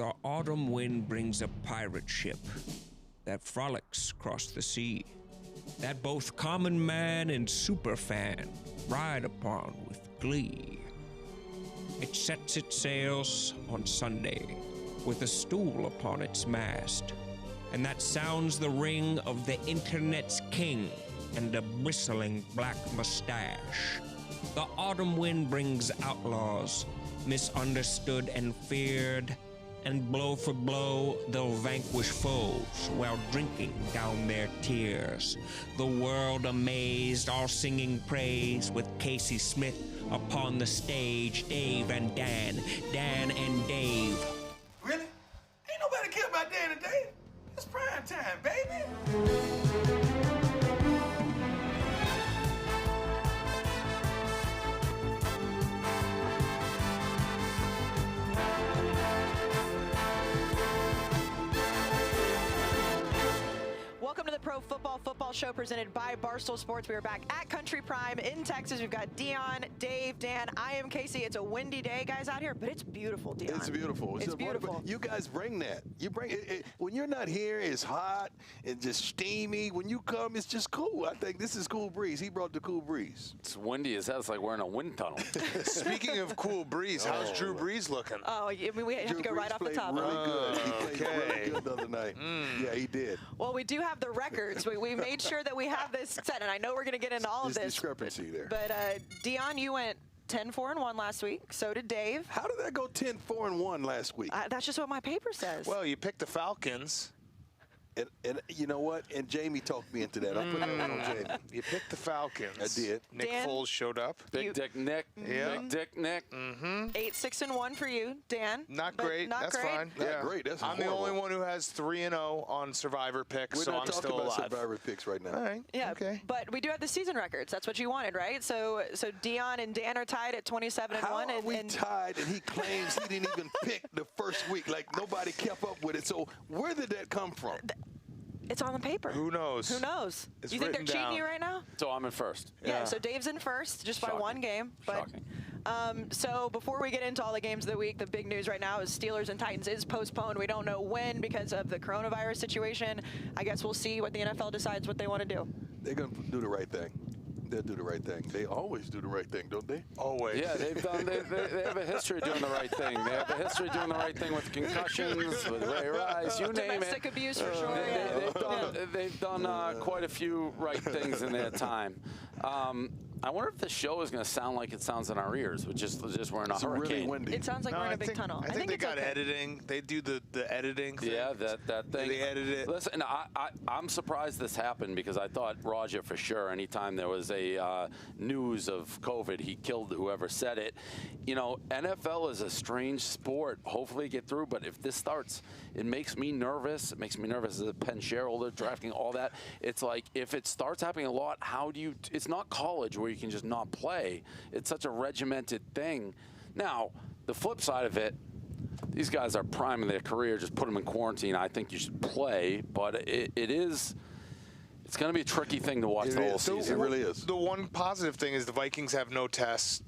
the autumn wind brings a pirate ship that frolics across the sea, that both common man and superfan ride upon with glee. It sets its sails on Sunday with a stool upon its mast, and that sounds the ring of the internet's king and a bristling black mustache. The autumn wind brings outlaws, misunderstood and feared, and blow for blow they'll vanquish foes while drinking down their tears. The world amazed, all singing praise with Casey Smith upon the stage. Dave and Dan, Dan and Dave. Really? Ain't nobody care about Dan and Dave. It's prime time, baby. Welcome to the Pro Football Show presented by Barstool Sports. We are back at Country Prime in Texas. We've got Deion, Dave, Dan. I am Casey. It's a windy day, guys, out here, but it's beautiful, Deion. It's beautiful. It's beautiful. You guys bring that. You bring it. When you're not here, it's hot and just steamy. When you come, it's just cool. I think this is cool breeze. He brought the cool breeze. It's windy as hell. It's like we're in a wind tunnel. Speaking of cool breeze, how's Drew Brees looking? Oh, I mean, we have to go right off the top. Really good. He played really good the other night. Yeah, he did. Well, we do have the records. We made sure that we have this set, and I know we're going to get into all of this. Discrepancy there. But Deion, you went 10-4-1 last week. So did Dave. How did that go 10-4-1 last week? That's just what my paper says. Well, you picked the Falcons. And you know what? And Jamie talked me into that. I put that one on Jamie. You picked the Falcons. I did. Nick Dan? Foles showed up. Big Dick Nick. Yeah. Big Dick Nick. 8-6-1 for you, Dan. Not but great. Not That's great. fine. Not Yeah. great. That's I'm the horrible. only one who has 3-0 on Survivor picks, We're so not I'm talking still about alive. Survivor picks right now. All right. Yeah, Okay. but we do have the season records. That's what you wanted, right? So Deion and Dan are tied at 27-1. How are we and tied and he claims he didn't even pick the first week? Like nobody kept up with it. So where did that come from? it's on the paper. Who knows? Who knows? It's You think they're written cheating down. you right now? So I'm in first. Yeah. So Dave's in first, just by Shocking. one game. But Shocking. so before we get into all the games of the week, the big news right now is Steelers and Titans is postponed. We don't know when because of the coronavirus situation. I guess we'll see what the NFL decides what they want to do. They're going to do the right thing. They'll do the right thing. They always do the right thing, don't they? Always. Yeah, they've done. They have a history of doing the right thing. They have a history of doing the right thing with concussions, with Ray Rice, you name it. Domestic abuse for sure. They've done quite a few right things in their time. I wonder if the show is going to sound like it sounds in our ears, which is just we're in a It's hurricane. really windy. It sounds like we're in a big tunnel. I think they it's got okay. editing. They do the editing thing. Yeah, that thing. They edit it. Listen, I'm surprised this happened because I thought Roger for sure. Anytime there was a news of COVID, he killed whoever said it. You know, NFL is a strange sport. Hopefully get through, but if this starts, it makes me nervous. It makes me nervous as a Penn shareholder, drafting all that. It's like if it starts happening a lot, how do you? It's not college where you can just not play. It's such a regimented thing. Now, the flip side of it, these guys are prime of their career. Just put them in quarantine. I think you should play, but it's going to be a tricky thing to watch the whole season. It really is. The one positive thing is the Vikings have no test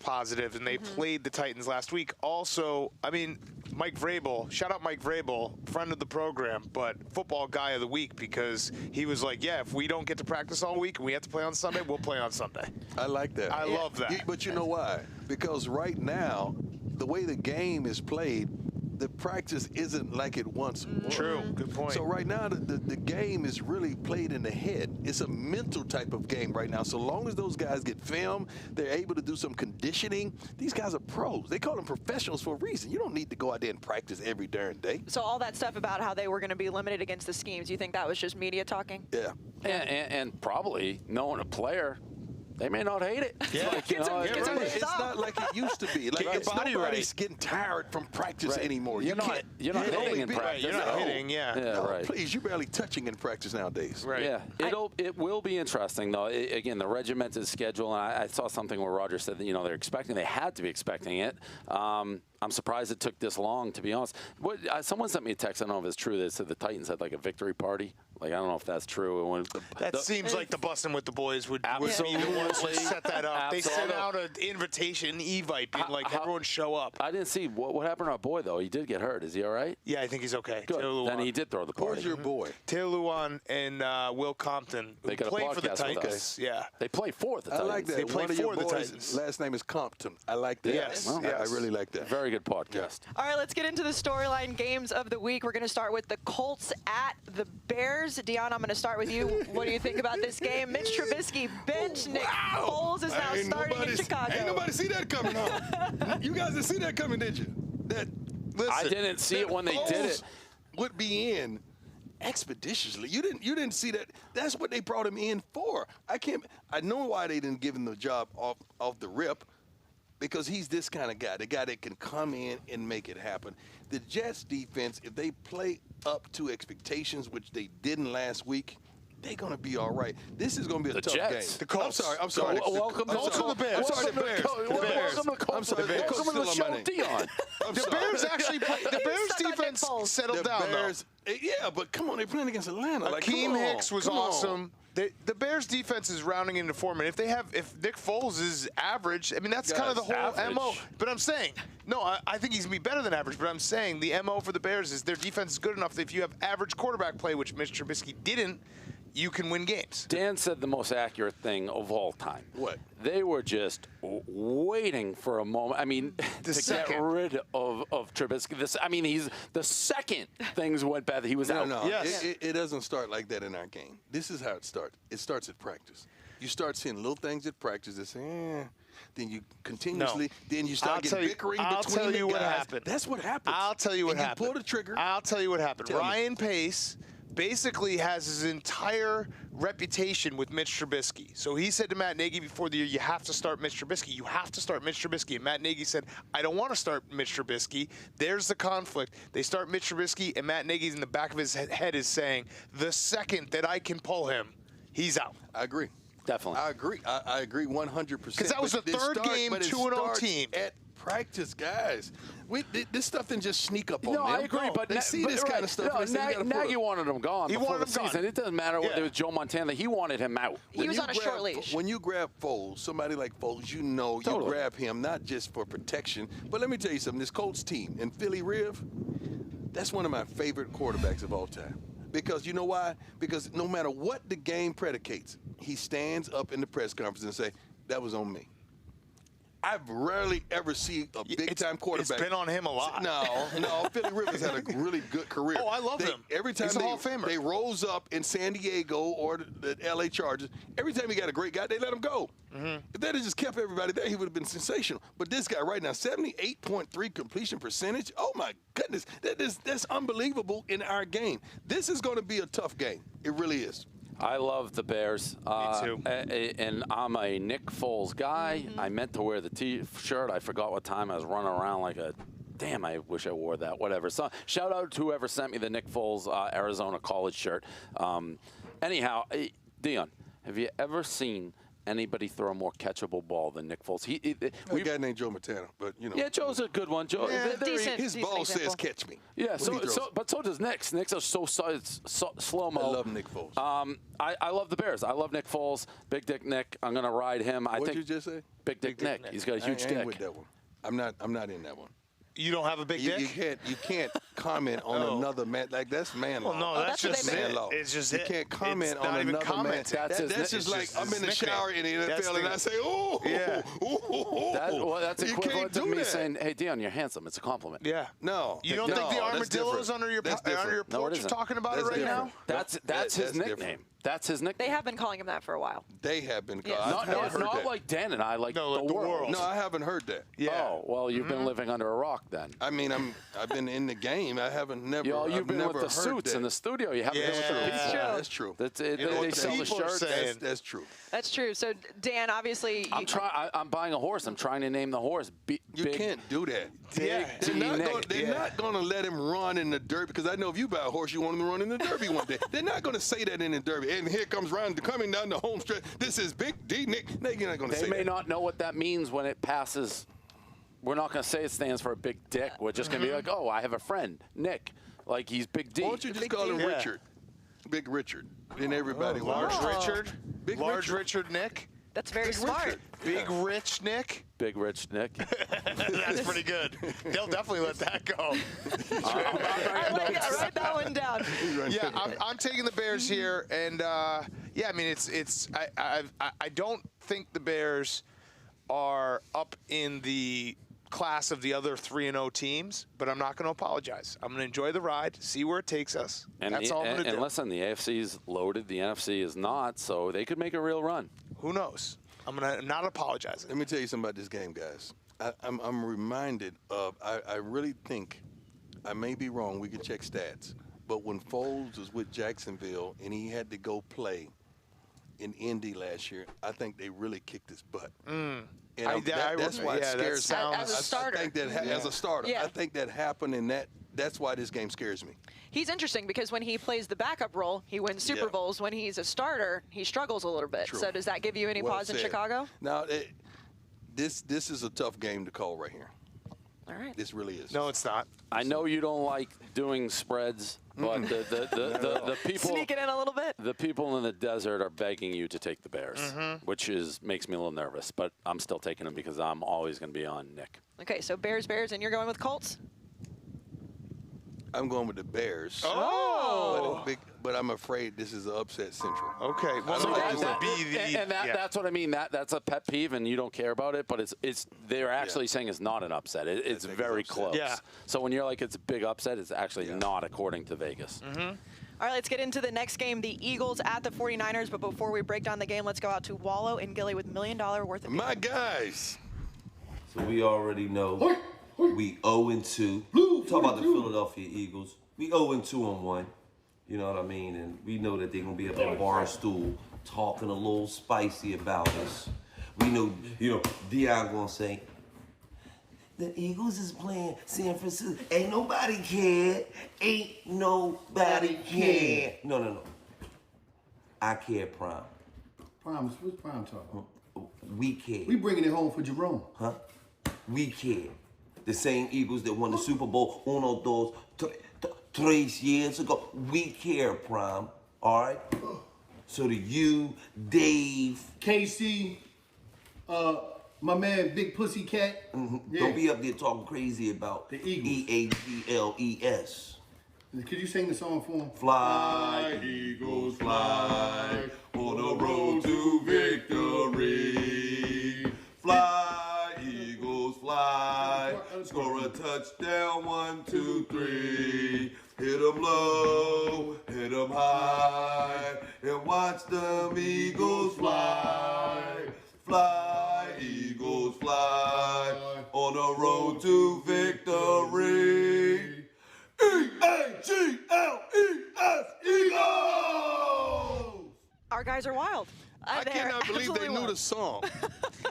positive, and they played the Titans last week. Also, I mean, Mike Vrabel, shout out Mike Vrabel, friend of the program, but football guy of the week, because he was like, yeah, if we don't get to practice all week and we have to play on Sunday, we'll play on Sunday. I like that. I love that. But you know why? Because right now, the way the game is played, the practice isn't like it once was. True. Good point. So right now, the game is really played in the head. It's a mental type of game right now. So long as those guys get film, they're able to do some conditioning. These guys are pros. They call them professionals for a reason. You don't need to go out there and practice every darn day. So all that stuff about how they were going to be limited against the schemes, you think that was just media talking? Yeah. And probably knowing a player, they may not hate it. Yeah. Like, you know, It's not like it used to be. Like Get your it's body nobody's right. getting tired from practice anymore. You're not can't hitting in be- practice. You're not No. hitting, yeah. Yeah, No, right. please, you're barely touching in practice nowadays. Right. Yeah, it will be interesting though. Again, the regimented schedule, and I saw something where Roger said that they had to be expecting it. I'm I'm surprised it took this long, to be honest. Someone sent me a text. I don't know if it's true. They said the Titans had like a victory party. Like, I don't know if that's true. That seems like the Bussin' with the Boys would be the ones who set that up. They sent out an invitation, Evite, being like, everyone show up. I didn't see what happened to our boy, though. He did get hurt. Is he all right? Yeah, I think he's okay. Good. Then he did throw the party. Who's your boy? Taylor Luan and Will Compton, who They got a play for the podcast with Titans. us. Yeah. They play for the Titans. I like that. They play One of your for the boys' Titans. last name is Compton. I like that. Yes. Well, I really like that. Very good podcast. All right, let's get into the storyline games of the week. We're going to start with the Colts at the Bears. Deion, I'm going to start with you. What do you think about this game? Mitch Trubisky bench. Nick Foles is now starting in Chicago. Ain't nobody see that coming on. You guys didn't see that coming, did you? Listen, I didn't see it when they did it. Would be in expeditiously. You didn't see that. That's what they brought him in for. I know why they didn't give him the job off the rip, because he's this kind of guy, the guy that can come in and make it happen. The Jets defense, if they play up to expectations, which they didn't last week, they're going to be all right. This is going to be a tough Jets. game. The Colts. I'm sorry. Welcome to the Bears. I'm sorry, the Bears. Welcome to I'm sorry, the Bears. Welcome to the Still on show, my name. Dion. The Bears actually play. The Bears stuck on Nick defense Foles. settled The down, Bears, yeah, but come on, they're playing against Atlanta. Like, Akeem come on, Hicks was come on. awesome. The Bears defense is rounding into form, and if Nick Foles is average, I mean that's kind of the whole Average. MO. But I'm saying, no, I think he's gonna be better than average. But I'm saying the MO for the Bears is their defense is good enough that if you have average quarterback play, which Mitch Trubisky didn't, you can win games. Dan said the most accurate thing of all time. What? They were just waiting for a moment. I mean, get rid of Trubisky. He's the second things went bad. He was out. No, Yes. it doesn't start like that in our game. This is how it starts. It starts at practice. You start seeing little things at practice that say, then you continuously, then you start getting bickering between the guys. I'll tell you what happened. That's what happens. I'll tell you what and happened. You pull the trigger. I'll tell you what happened. Tell me. Ryan Pace basically has his entire reputation with Mitch Trubisky. So he said to Matt Nagy before the year, you have to start Mitch Trubisky. You have to start Mitch Trubisky. And Matt Nagy said, I don't want to start Mitch Trubisky. There's the conflict. They start Mitch Trubisky, and Matt Nagy's in the back of his head is saying, the second that I can pull him, he's out. I agree. Definitely. I agree. I agree 100%. Because that was the third game, 2-0 team. At practice, guys. This stuff didn't just sneak up on No, them. I agree, but they see this kind of stuff. No, and they say, "We gotta put Nagy him." wanted him gone. He before wanted the him season. gone. It doesn't matter whether Yeah. it was Joe Montana. He wanted him out. He was on a short leash. When you grab Foles, somebody like Foles, you know Totally. you grab him not just for protection, but let me tell you something. This Colts team and Philly Riv, that's one of my favorite quarterbacks of all time. Because you know why? Because no matter what the game predicates, he stands up in the press conference and say, that was on me. I've rarely ever seen a big-time quarterback. It's been on him a lot. No. Philly Rivers had a really good career. Oh, I love him. Every time He's a Hall of Famer. they rose up in San Diego or the L.A. Chargers, every time he got a great guy, they let him go. Mm-hmm. If they'd have just kept everybody there, he would have been sensational. But this guy right now, 78.3 completion percentage. Oh, my goodness. That's unbelievable in our game. This is going to be a tough game. It really is. I love the Bears. Me too. And I'm a Nick Foles guy. I meant to wear the T-shirt. I forgot what time I was running around like a damn, I wish I wore that. Whatever. So shout out to whoever sent me the Nick Foles Arizona college shirt. Anyhow, Deion, have you ever seen anybody throw a more catchable ball than Nick Foles? A guy named Joe Montana, but you know. Yeah, Joe's a good one. Joe, Decent. His ball example. says catch me. Yeah, when he throws. but so does Nick's. Nick's are so slow-mo. I love Nick Foles. I love the Bears. I love Nick Foles. Big Dick Nick. I'm going to ride him. What did you just say? Big Dick Nick. He's got a huge I dick. ain't with that one. I'm not in that one. You don't have a big dick? You can't comment on another man. Like, that's man law. Well, no, that's that's what just they it. man law. It's just you it. can't comment It's on not even another man. commenting. That's just like I'm in the shower in the That's NFL and I say, oh, Yeah. That's You equivalent can't to do me that. saying, hey, Dion, you're handsome. It's a compliment. Yeah. No. You don't no, think the that's armadillos different. under your That's under your different. No, it porch are isn't. talking about That's it right different. now? That's his that's nickname. different. That's his nickname. They have been calling him that for a while. They have been. Yeah. I've Not heard that. like Dan and I, like No, the the world. world. No, I haven't heard that. Yeah. Oh, well, you've been living under a rock then. I mean, I've been in the game. I haven't never. You've I've been never with the heard suits that. in the studio. You haven't been with the Yeah. people. That's true. They sell the people are shirts. saying. That's true. That's true. So, Dan, obviously, I'm buying a horse. I'm trying to name the horse. You can't do that. Yeah. They're not going to let him run in the Derby because I know if you buy a horse, you want him to run in the Derby one day. They're not going to say that in the Derby. And here comes Ryan coming down the home stretch. This is Big D Nick. No, you're not going to say They may that. not know what that means when it passes we're not going to say it stands for a big dick. We're just going to be like, oh, I have a friend, Nick. Like, he's Big D. Why don't you just call him Richard? Big Richard. Then everybody will Large know. Richard. Big Large Richard Nick. That's very Big smart. Richard. Big Rich Nick. Big Rich Nick. That's pretty good. They'll definitely let that go. I like it. Write that one down. Yeah, I'm taking the Bears here, and yeah, I mean I don't think the Bears are up in the class of the other 3-0 teams, but I'm not going to apologize. I'm going to enjoy the ride, see where it takes us. And That's all I'm going to do. And listen, the AFC is loaded, the NFC is not, so they could make a real run. Who knows? I'm not apologizing. Let me tell you something about this game, guys. I'm reminded of, I really think, I may be wrong, we can check stats, but when Foles was with Jacksonville and he had to go play in Indy last year, I think they really kicked his butt. And that's why it scares me. As a starter. I think that as a starter. Yeah. I think that happened, and that's why this game scares me. He's interesting because when he plays the backup role, he wins Super Bowls. When he's a starter, he struggles a little bit. True. So does that give you any pause in Chicago? Now, this is a tough game to call right here. All right. This really is. No, it's not. I know you don't like doing spreads, but the people Sneaking in a little bit. The people in the desert are begging you to take the Bears, which makes me a little nervous. But I'm still taking them because I'm always going to be on Nick. Okay, so Bears, and you're going with Colts? I'm going with the Bears. Oh. But I'm afraid this is an upset central. Okay. Well, So That's what I mean. That's a pet peeve, and you don't care about it. But they're actually saying it's not an upset. It's very close. Yeah. So when you're like it's a big upset, it's actually not according to Vegas. All right, let's get into the next game, the Eagles at the 49ers. But before we break down the game, let's go out to Wallow and Gilly with $1 million worth of My guys. So we already know we 0-2. Talk about the Philadelphia Eagles. We 0-2 on one. You know what I mean? And we know that they're going to be up at Barstool talking a little spicy about us. We know, Deion going to say, the Eagles is playing San Francisco. Ain't nobody care. Ain't nobody care. No. I care, Prime. Prime, what's Prime talking? We care. We bringing it home for Jerome. Huh? We care. The same Eagles that won the Super Bowl 3 years ago. We care, Prime. All right? So do you, Dave. KC, my man, Big Pussycat. Yeah. Don't be up there talking crazy about the Eagles. EAGLES. Could you sing the song for him? Fly, Eagles, fly, on the road to victory. Fly, Eagles, fly, score a touchdown, 1, 2, 3. Hit 'em low, hit 'em high, and watch them Eagles fly. Fly, Eagles, fly, on the road to victory. E-A-G-L-E-S, Eagles! Our guys are wild. I cannot believe they knew the song.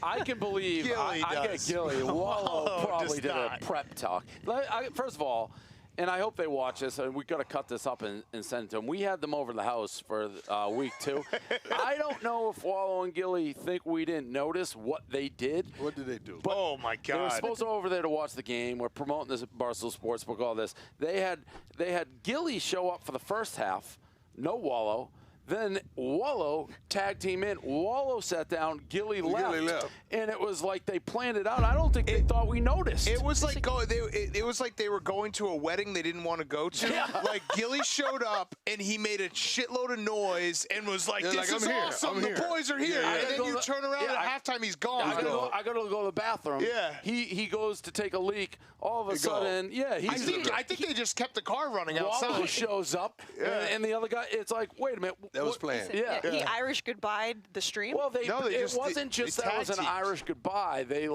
I can believe I get Gilly. Wallow probably did a prep talk. First of all, and I hope they watch this, and we've got to cut this up and send it to them. We had them over to the house for week 2. I don't know if Wallow and Gilly think we didn't notice what they did. What did they do? But, oh, my God. They were supposed to go over there to watch the game. We're promoting this at Barstool Sports, all this. They had Gilly show up for the first half, no Wallow. Then Wallow tag team in. Wallow sat down. Gilly left. And it was like they planned it out. I don't think they thought we noticed. It was like it was like they were going to a wedding they didn't want to go to. Yeah. Like Gilly showed up and he made a shitload of noise and was like, "This is awesome. The boys are here." Yeah, and then you turn around at halftime, he's gone. I gotta go to the bathroom. Yeah. He goes to take a leak. All of a sudden, I think they just kept the car running outside. Wallow shows up, and the other guy. It's like, wait a minute. That was planned. Yeah. He Irish goodbye'd the stream? Well, it wasn't just that it was an Irish goodbye. They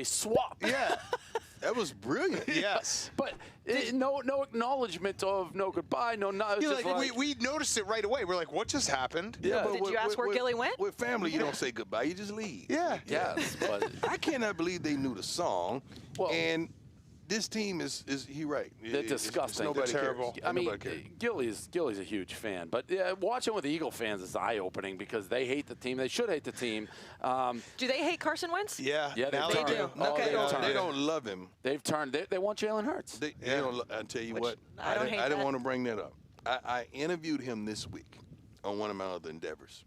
swapped. Yeah. That was brilliant. Yes. But no acknowledgement of no goodbye, no. We noticed it right away. We're like, what just happened? Yeah. but Did you ask where Gilly went? With family, you don't say goodbye. You just leave. Yeah. Yes, but I cannot believe they knew the song. Well, and this team is he right? They're disgusting. Nobody They're terrible. cares. I mean, Nobody cares. Gilly's a huge fan, but watching with the Eagle fans is eye-opening because they hate the team. They should hate the team. Do they hate Carson Wentz? Yeah, Yeah, now they do. Oh, Okay. They don't love him. They've turned. They want Jalen Hurts. They don't. I tell you what. I don't hate didn't that. want to bring that up. I interviewed him this week on one of my other endeavors.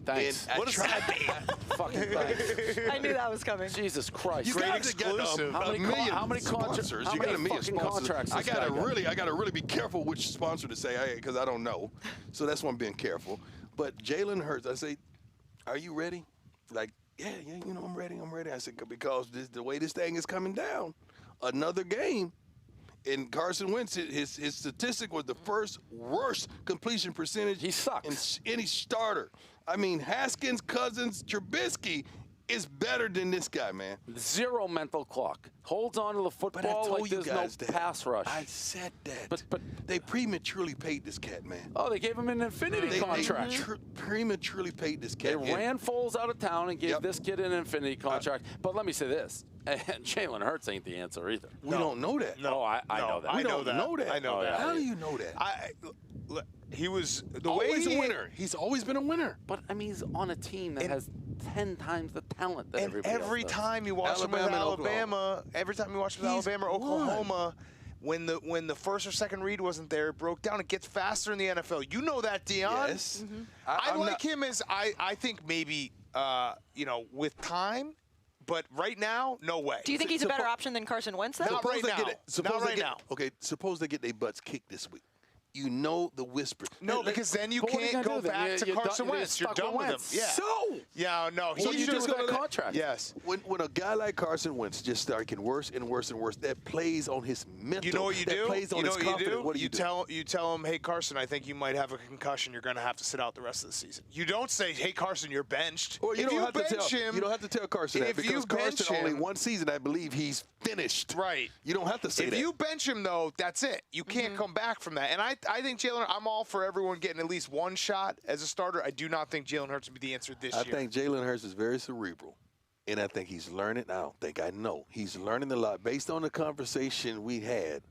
Thanks. And What is that? Fucking thanks. I knew that was coming. Jesus Christ. You guys got exclusive. How many sponsors. how You got many a million fucking sponsors. contracts I this guy got? gotta really be careful which sponsor to say because I don't know. So that's why I'm being careful. But Jalen Hurts, I say, are you ready? Like, yeah, I'm ready. I said because the way this thing is coming down, another game. And Carson Wentz, his statistic was the first worst completion percentage. He sucks. In any starter. I mean, Haskins, Cousins, Trubisky is better than this guy, man. Zero mental clock. Holds on to the But I football told like you there's guys no that. pass rush. I said that. But they prematurely paid this cat, man. oh, they gave him an infinity contract. They prematurely paid this They cat. ran Foles out of town and gave Yep. this kid an infinity contract. But let me say this. Jalen Hurts ain't the answer either. We don't know that. No, I know that. We don't know that. I know Oh, that. yeah. How do you know that? He was the Always way a winner. He's always been a winner. But I mean, he's on a team that has 10 times the talent that And everybody every else does. time you watch him with Alabama and Alabama, every time you watch him with He's Alabama or Oklahoma, when the first or second read wasn't there, it broke down. It gets faster in the NFL. You know that, Deion. Yes. I I'm like not- him as I think maybe with time, but right now, no way. Do you think he's a better option than Carson Wentz, then? Not right now. Not right now. Okay, suppose they get their butts kicked this week. You know the whisper. No, because then you But what are you can't gonna go do then? back to You're Carson done- you're Wentz. You're stuck done with with him. Wentz. Yeah. So Yeah, no. So He's you just do with that gonna contract. Yes. when a guy like Carson Wentz just starts getting worse and worse and worse, that plays on his mental. You know what you that do? plays on You know his what you confidence. do? What do you do? You tell him, hey Carson, I think you might have a concussion. You're going to have to sit out the rest of the season. You don't say, hey Carson, you're benched. Well, you if don't you have to bench tell him, you don't have to tell Carson that if because you bench Carson only him- one season, I believe he's finished. Right. You don't have to say If that. you bench him though, that's it. You can't come back from that. And I think Jalen. I'm all for everyone getting at least one shot as a starter. I do not think Jalen Hurts would be the answer this I year. think Jalen Hurts is very cerebral, and I think he's learning. I know he's learning a lot based on the conversation we had.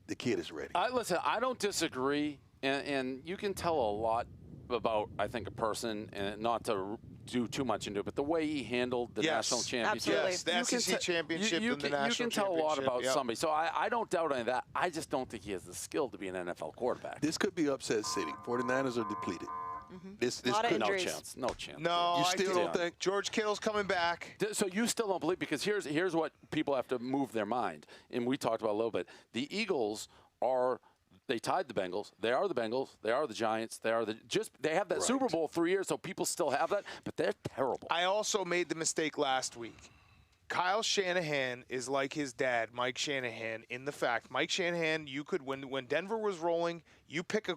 The kid is ready. Listen, I don't disagree, and you can tell a lot about, I think, a person, and not to do too much into it, but the way he handled the Yes. national championship. Absolutely. Yes, the You can SEC championship you and the can, national you can tell a lot championship, about yep. somebody. So I don't doubt any of that. I just don't think he has the skill to be an NFL quarterback. This could be upset city. 49ers are depleted. This Lot of could No injuries. chance. No chance. No, You I still do. don't think? George Kittle's coming back. So you still don't believe, because here's what people have to move their mind, and we talked about a little bit. The Eagles they tied the Bengals. They are the Bengals. They are the Giants. They have that Super Bowl 3 years, so people still have that, but they're terrible. I also made the mistake last week. Kyle Shanahan is like his dad, Mike Shanahan, in the fact Mike Shanahan, you could when Denver was rolling, you pick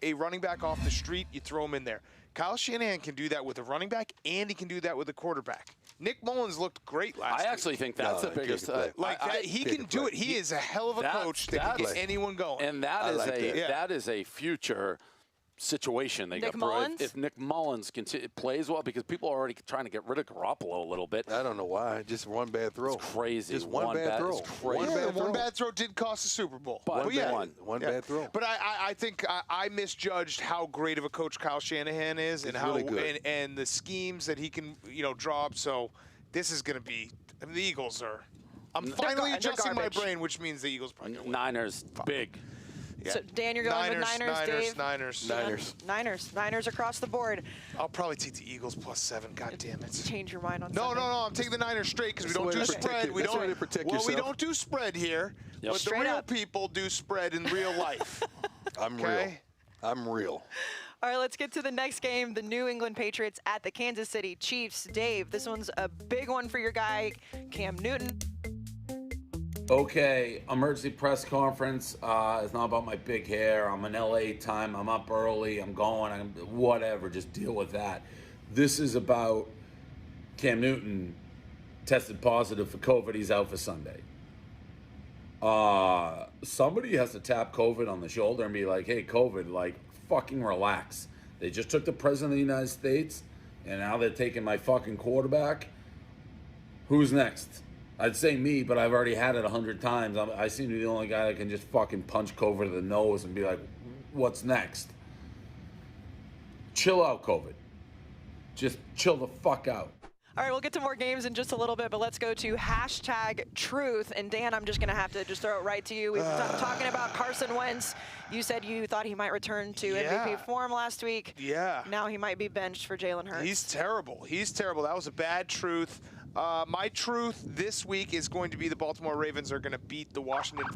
a running back off the street, you throw him in there. Kyle Shanahan can do that with a running back, and he can do that with a quarterback. Nick Mullins looked great last week. I actually think that's No, the biggest. kick it back. He can do it. He is a hell of a coach that can get anyone going. And I like that. that is a future situation they Nick got through. Mullins? If Nick Mullins plays well, because people are already trying to get rid of Garoppolo a little bit. I don't know why. Just one bad throw. It's crazy. Just one bad throw. It's crazy. One bad throw did cost the Super Bowl. But yeah. One bad throw. But I think I misjudged how great of a coach Kyle Shanahan is, and He's how really good. and the schemes that he can draw up. So this is going to be the Eagles are. I'm finally they're adjusting my garbage. brain, which means the Eagles probably gonna win. Niners, big. Yeah. So, Dan, you're going with Niners, Dave? Niners across the board. I'll probably take the Eagles +7. God damn it. Change your mind on No, Sunday. I'm taking the Niners straight because we That's don't the way do to protect spread. it. We That's the way don't. to protect Well, we yourself. don't do spread here, Yep. but the Straight real up. people do spread in real life. I'm real. Okay. I'm real. All right, let's get to the next game. The New England Patriots at the Kansas City Chiefs. Dave, this one's a big one for your guy, Cam Newton. Okay, emergency press conference. It's not about my big hair. I'm in LA time. I'm up early. I'm going. Whatever. Just deal with that. This is about Cam Newton tested positive for COVID. He's out for Sunday. Somebody has to tap COVID on the shoulder and be like, hey, COVID, like, fucking relax. They just took the president of the United States, and now they're taking my fucking quarterback. Who's next? I'd say me, but I've already had it 100 times. I seem to be the only guy that can just fucking punch COVID to the nose and be like, what's next? Chill out, COVID. Just chill the fuck out. All right, we'll get to more games in just a little bit, but let's go to #truth. And Dan, I'm just going to have to just throw it right to you. We've been talking about Carson Wentz. You said you thought he might return to MVP form last week. Yeah. Now he might be benched for Jalen Hurts. He's terrible. He's terrible. That was a bad truth. My truth this week is going to be the Baltimore Ravens are going to beat the Washington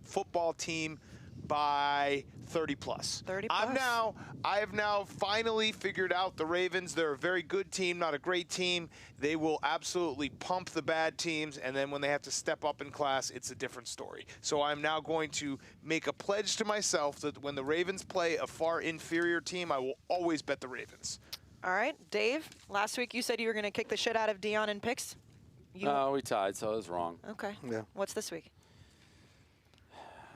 football team by 30 plus. 30 plus. I have now finally figured out the Ravens. They're a very good team, not a great team. They will absolutely pump the bad teams, and then when they have to step up in class, it's a different story. So I'm now going to make a pledge to myself that when the Ravens play a far inferior team, I will always bet the Ravens. All right, Dave, last week you said you were going to kick the shit out of Deion in picks. No, we tied, so I was wrong. Okay. Yeah. What's this week?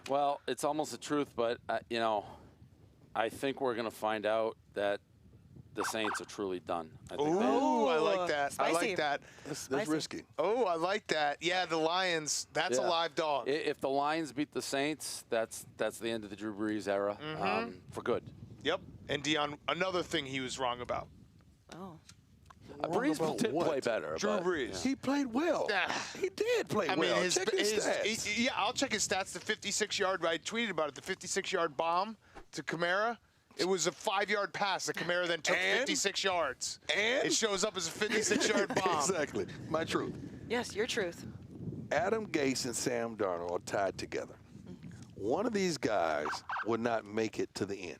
Well, it's almost the truth, but, you know, I think we're going to find out that the Saints are truly done. Ooh, I like that. Spicy. I like that. That's risky. Oh, I like that. Yeah, the Lions, that's a live dog. If the Lions beat the Saints, that's the end of the Drew Brees era for good. Yep. And Deion, another thing he was wrong about. Oh. Brees did play better. Drew but, Brees. He played well. He did play well. Check his stats. Yeah, I'll check his stats. The 56-yard, I tweeted about it, the 56-yard bomb to Kamara. It was a 5-yard pass that Kamara then took 56 yards. And it shows up as a 56-yard bomb. Exactly. My truth. Yes, your truth. Adam Gase and Sam Darnold are tied together. One of these guys will not make it to the end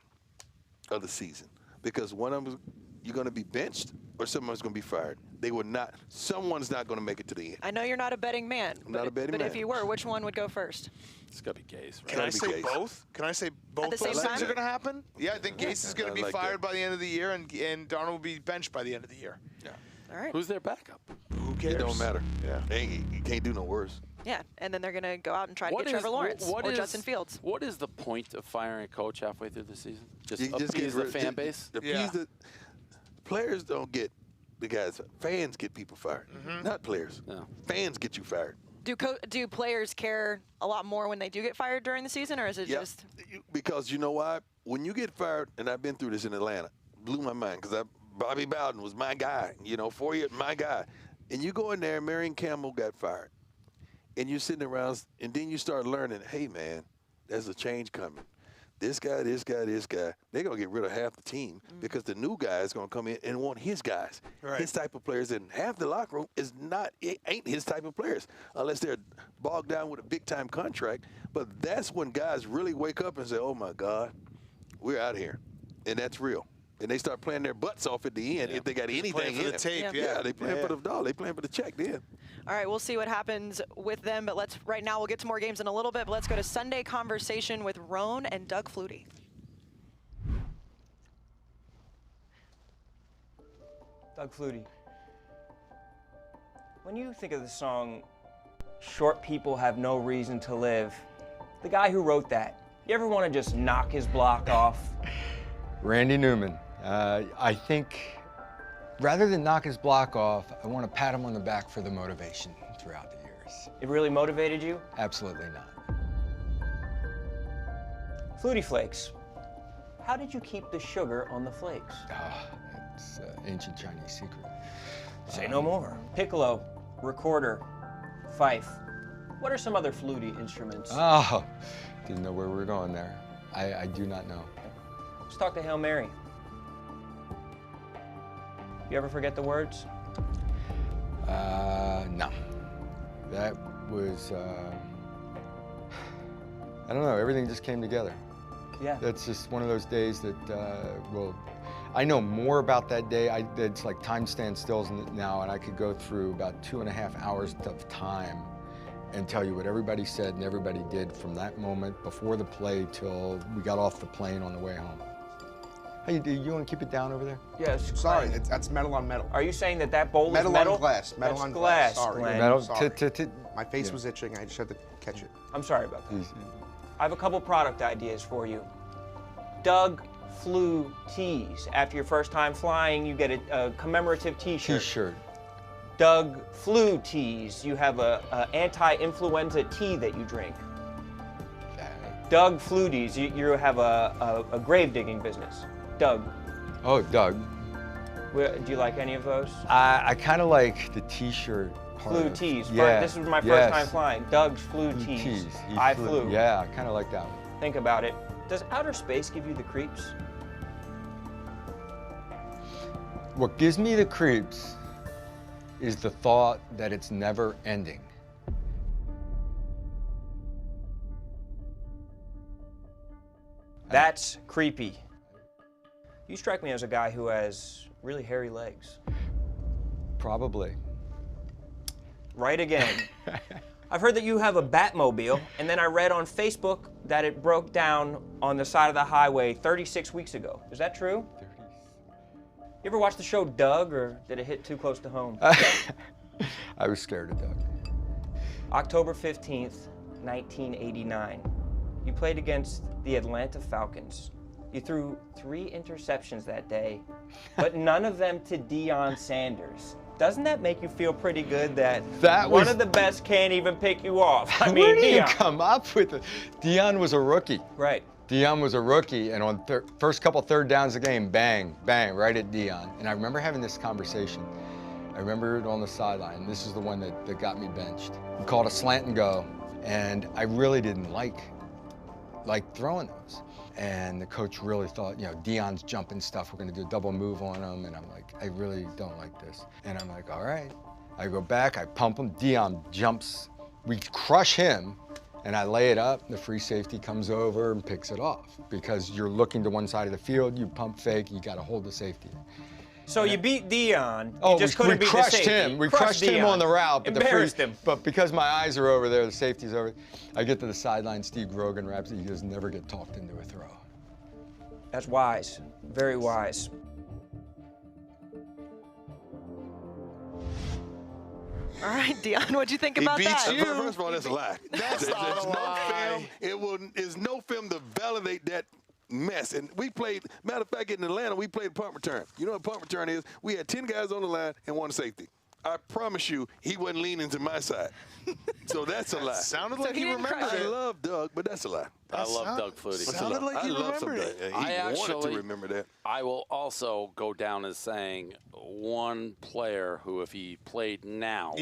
of the season because one of them, you're going to be benched or someone's going to be fired. They will not. Someone's not going to make it to the end. I know you're not a betting man. I'm not a betting man. But if you were, which one would go first? It's got to be Gase, right? Can I say both? Can I say both At the those same things time? are going to happen? Yeah, I think Gase is going to be fired by the end of the year, and Darnold will be benched by the end of the year. Yeah. All right. Who's their backup? Who cares? It don't matter. Yeah. You can't do no worse. Yeah, and then they're going to go out and try to get Trevor Lawrence or Justin Fields. What is the point of firing a coach halfway through the season? Just You appease the fan base? Players don't get the guys. Fans get people fired, not players. No. Fans get you fired. Do players care a lot more when they do get fired during the season, or is it just? Because you know why? When you get fired, and I've been through this in Atlanta, blew my mind because Bobby Bowden was my guy. 4 years, my guy. And you go in there, Marion Campbell got fired, and you're sitting around, and then you start learning, hey man, there's a change coming. This guy, this guy, this guy, they're going to get rid of half the team because the new guy is going to come in and want his guys, his type of players. And half the locker room ain't his type of players unless they're bogged down with a big-time contract. But that's when guys really wake up and say, oh, my God, we're out here. And that's real. And they start playing their butts off at the end if they got anything in the tape, Yeah, they playing for the dollar. They playing for the check then. All right, we'll see what happens with them. But right now, we'll get to more games in a little bit. But let's go to Sunday Conversation with Roan and Doug Flutie. Doug Flutie, when you think of the song Short People Have No Reason to Live, the guy who wrote that, you ever want to just knock his block off? Randy Newman. I think rather than knock his block off, I want to pat him on the back for the motivation throughout the years. It really motivated you? Absolutely not. Flutie Flakes, how did you keep the sugar on the flakes? It's an ancient Chinese secret. Say no more. Piccolo, recorder, fife. What are some other Flutie instruments? Oh, didn't know where we were going there. I do not know. Let's talk to Hail Mary. You ever forget the words? No. That was, I don't know, everything just came together. Yeah. That's just one of those days that, I know more about that day. It's like time stands still now, and I could go through about 2.5 hours of time and tell you what everybody said and everybody did from that moment before the play till we got off the plane on the way home. Hey, you want to keep it down over there? Yes. Sorry, that's metal on metal. Are you saying that bowl metal is metal? On glass. Metal That's on glass. Sorry. Glenn. Metal. Sorry. My face was itching. I just had to catch it. I'm sorry about that. I have a couple product ideas for you. Doug Fluties. After your first time flying, you get a commemorative T-shirt. T-shirt. Doug Flutie. You have a anti-influenza tea that you drink. Doug Flutie. You have a grave digging business. Doug. Oh, Doug. Do you like any of those? I kind of like the T-shirt part. Fluties. Yeah. This was my first time flying. Doug's Fluties. I flew. Yeah, I kind of like that one. Think about it. Does outer space give you the creeps? What gives me the creeps is the thought that it's never ending. That's creepy. You strike me as a guy who has really hairy legs. Probably. Right again. I've heard that you have a Batmobile, and then I read on Facebook that it broke down on the side of the highway 36 weeks ago. Is that true? You ever watch the show Doug, or did it hit too close to home? I was scared of Doug. October 15th, 1989. You played against the Atlanta Falcons. You threw 3 interceptions that day, but none of them to Deion Sanders. Doesn't that make you feel pretty good that one of the best can't even pick you off? I mean, Where did you Deion. come up with it? Deion was a rookie. Right. Deion was a rookie, and on first couple third downs of the game, bang, bang, right at Deion. And I remember having this conversation. I remember it on the sideline. This is the one that got me benched. We called a slant and go, and I really didn't like throwing those. And the coach really thought, Deion's jumping stuff. We're going to do a double move on him. And I'm like, I really don't like this. And I'm like, all right. I go back, I pump him. Deion jumps. We crush him, and I lay it up. The free safety comes over and picks it off. Because you're looking to one side of the field, you pump fake, you got to hold the safety. So you beat Deion. Oh, you just couldn't beat the crushed safety. him. We crushed him on the route. But Embarrassed him. But because my eyes are over there, the safety's over. I get to the sideline, Steve Grogan wraps it. He does never get talked into a throw. That's wise. Very wise. All right, Deion, what'd you think about that? He beats you. First of all, that's a lie. That's not a lie. There's no film to validate that mess. And we played, matter of fact, in Atlanta, we played punt return. You know what punt return is? We had 10 guys on the line and 1 safety. I promise you, he wasn't leaning to my side. So that's a lie. Sounded like he remembered I it. love Doug, but that's a lie. I love Doug Flutie. Sounded like he remembered it. He wanted to remember that. I will also go down as saying one player who, if he played now,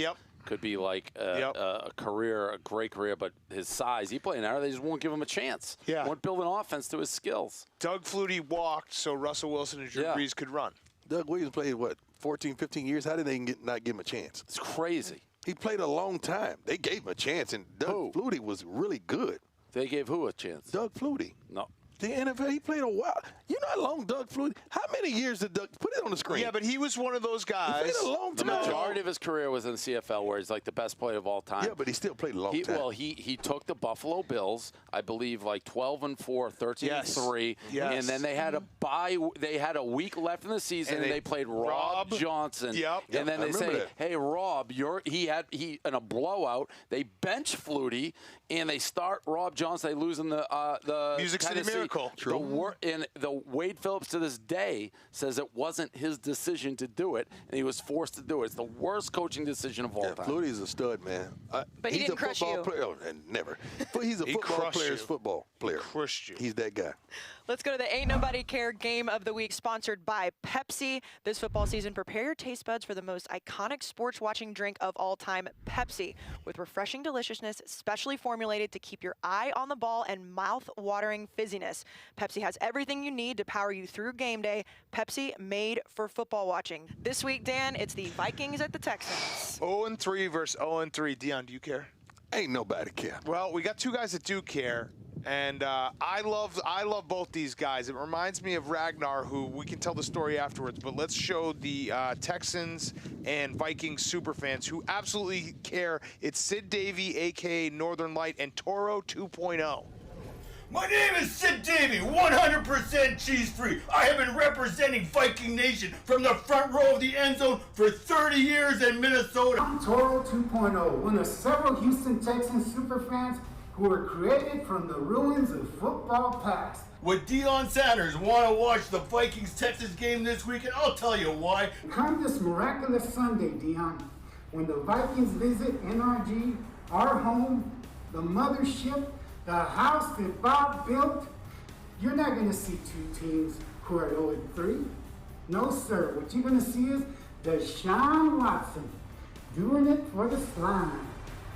could be like a career, a great career, but his size, he played now, they just won't give him a chance. Yeah. Won't build an offense to his skills. Doug Flutie walked so Russell Wilson and Drew Brees could run. Doug Williams played, 14, 15 years? How did they not give him a chance? It's crazy. He played a long time. They gave him a chance, and Doug Flutie was really good. They gave who a chance? Doug Flutie. No. The NFL, he played a while. You know how long Doug Flutie, how many years did Doug, put it on the screen. Yeah, but he was one of those guys. He played a long The time. majority of his career was in the CFL, where he's like the best player of all time. Yeah, but he still played a long time. Well, he took the Buffalo Bills, I believe, like 12-4, 13-3, and then they had a bye. They had a week left in the season, and they played Rob Johnson. And then they say, "Hey, Rob, in a blowout. They bench Flutie, and they start Rob Johnson. They lose in the Music City Tennessee. Miracle. And the Wade Phillips to this day says it wasn't his decision to do it, and he was forced to do it. It's the worst coaching decision of all time. Flutie's a stud, man. But he didn't crush you. Player. Oh, never. He's a football player's football player. Crushed you. He's that guy. Let's go to the Ain't Nobody Care Game of the Week, sponsored by Pepsi. This football season, prepare your taste buds for the most iconic sports watching drink of all time, Pepsi. With refreshing deliciousness, specially formulated to keep your eye on the ball and mouth-watering fizziness. Pepsi has everything you need to power you through game day. Pepsi, made for football watching. This week, Dan, it's the Vikings at the Texans. 0-3 versus 0-3. Deion, do you care? Ain't nobody care. Well, we got 2 guys that do care. And I love both these guys. It reminds me of Ragnar, who we can tell the story afterwards. But let's show the Texans and Vikings superfans who absolutely care. It's Sid Davey, a.k.a. Northern Light, and Toro 2.0. My name is Sid Davey, 100% cheese-free. I have been representing Viking Nation from the front row of the end zone for 30 years in Minnesota. I'm Toro 2.0, one of several Houston Texans superfans who were created from the ruins of football past. Would Deion Sanders want to watch the Vikings-Texans game this weekend? I'll tell you why. Come this miraculous Sunday, Deion, when the Vikings visit NRG, our home, the mothership, the house that Bob built. You're not going to see two teams who are 0-3. No, sir. What you're going to see is Deshaun Watson doing it for the slime.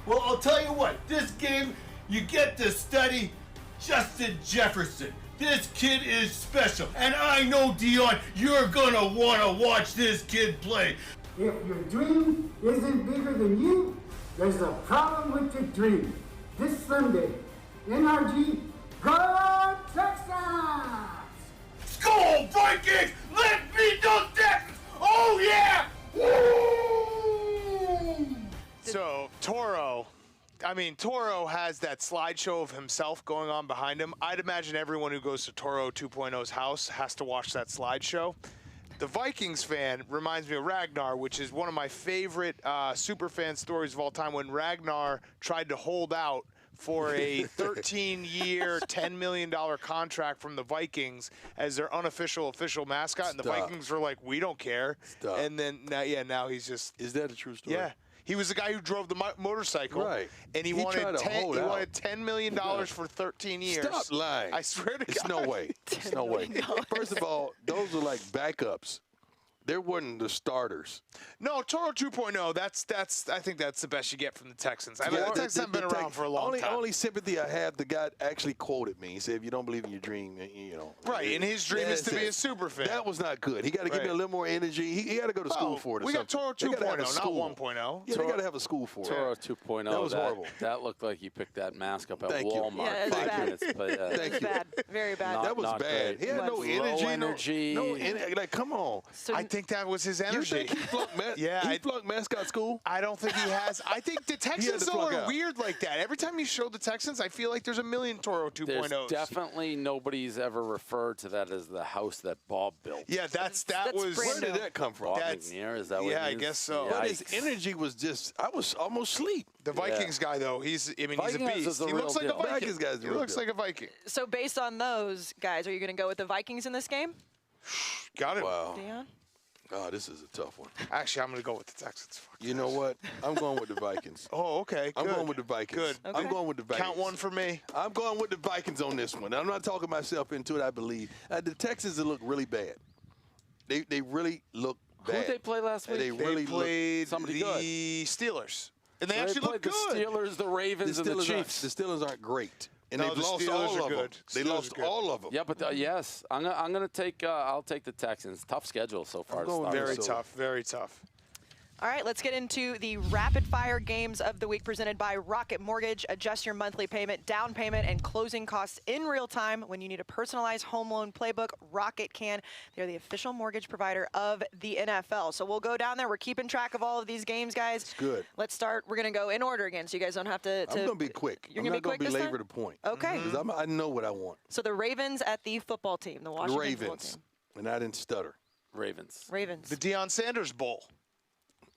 Well, I'll tell you what, this game, you get to study Justin Jefferson. This kid is special, and I know, Deion, you're gonna wanna watch this kid play. If your dream isn't bigger than you, there's a problem with your dream. This Sunday, NRG, go Texans! Skol Vikings! Let's beat those Texans! Oh yeah! Woo! So, Toro has that slideshow of himself going on behind him. I'd imagine everyone who goes to Toro 2.0's house has to watch that slideshow. The Vikings fan reminds me of Ragnar, which is one of my favorite super fan stories of all time, when Ragnar tried to hold out for a 13-year, $10 million contract from the Vikings as their unofficial official mascot. And the Vikings were like, we don't care. And then, now he's just... Is that a true story? Yeah. He was the guy who drove the motorcycle. Right. And he wanted $10 million for 13 years. Stop lying. I swear to God. It's no way. It's no way. First of all, those are like backups. They weren't the starters. No, Toro 2.0, I think that's the best you get from the Texans. I mean, the Texans haven't been around for a long time. Only sympathy I have, the guy actually quoted me. He said, if you don't believe in your dream, you know. Right, and his dream is to be a super fan. That was not good. He got to give me a little more energy. He got to go to school for it. We got Toro 2.0, not 1.0. Yeah, they got to have a school for it. Toro 2.0. That was horrible. That looked like you picked that mask up at Thank Walmart. Yeah, it's bad. Minutes, but, It was bad. Very bad. That was bad. He had no energy. No energy. Like, come on. So I think that was his energy. You think he flunked mascot school? I don't think he has. I think the Texans are weird like that. Every time you show the Texans, I feel like there's a million Toro 2.0s. There's definitely nobody's ever referred to that as the house that Bob built. Yeah, that was. Where did that come from? Bob McNair, is that what Yeah, it I is? guess so. But his energy was just, I was almost asleep. The Vikings guy, though, he's a beast. He looks like a Viking. He looks like a Viking. So based on those guys, are you going to go with the Vikings in this game? Got it. Wow. Deion? Oh, this is a tough one. Actually, I'm going to go with the Texans. You know what? I'm going with the Vikings. Oh, okay. I'm going with the Vikings. Good. Okay. I'm going with the Vikings. Count one for me. I'm going with the Vikings on this one. I'm not talking myself into it, I believe. The Texans look really bad. They really look bad. Who did they play last week? They really played somebody the good. Steelers. And they So actually played look good. The Steelers, the Ravens, and the Chiefs. The Steelers aren't great. And No, they've the lost Steelers all are of them. good. They Steelers lost are good. all of them. Yeah, but yes, I'm gonna take. I'll take the Texans. Tough schedule so far. to start. Very tough. Very tough. All right, let's get into the rapid fire games of the week presented by Rocket Mortgage. Adjust your monthly payment, down payment, and closing costs in real time. When you need a personalized home loan playbook, Rocket can. They're the official mortgage provider of the NFL. So we'll go down there. We're keeping track of all of these games, guys. It's good. Let's start. We're going to go in order again, so you guys don't have to. I'm going to be quick. You're I'm going to not be quick this time? belabor the point. Okay. Because I know what I want. So the Ravens at the football team, the Washington football Ravens. team. And I didn't stutter. Ravens. Ravens. The Deion Sanders Bowl.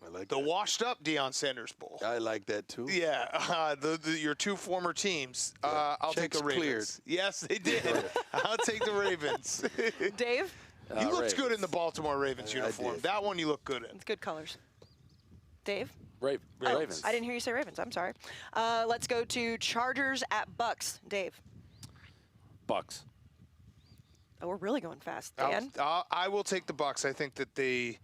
I like the washed-up Deion Sanders Bowl. I like that, too. Yeah, your two former teams. I'll take the Ravens. Cleared. Yes, they did. I'll take the Ravens. Dave? You looked good in the Baltimore Ravens uniform. That one you look good in. It's good colors. Dave? Ravens. I didn't hear you say Ravens. I'm sorry. Let's go to Chargers at Bucks. Dave? Bucks. Oh, we're really going fast. Dan? I will take the Bucks. I think that the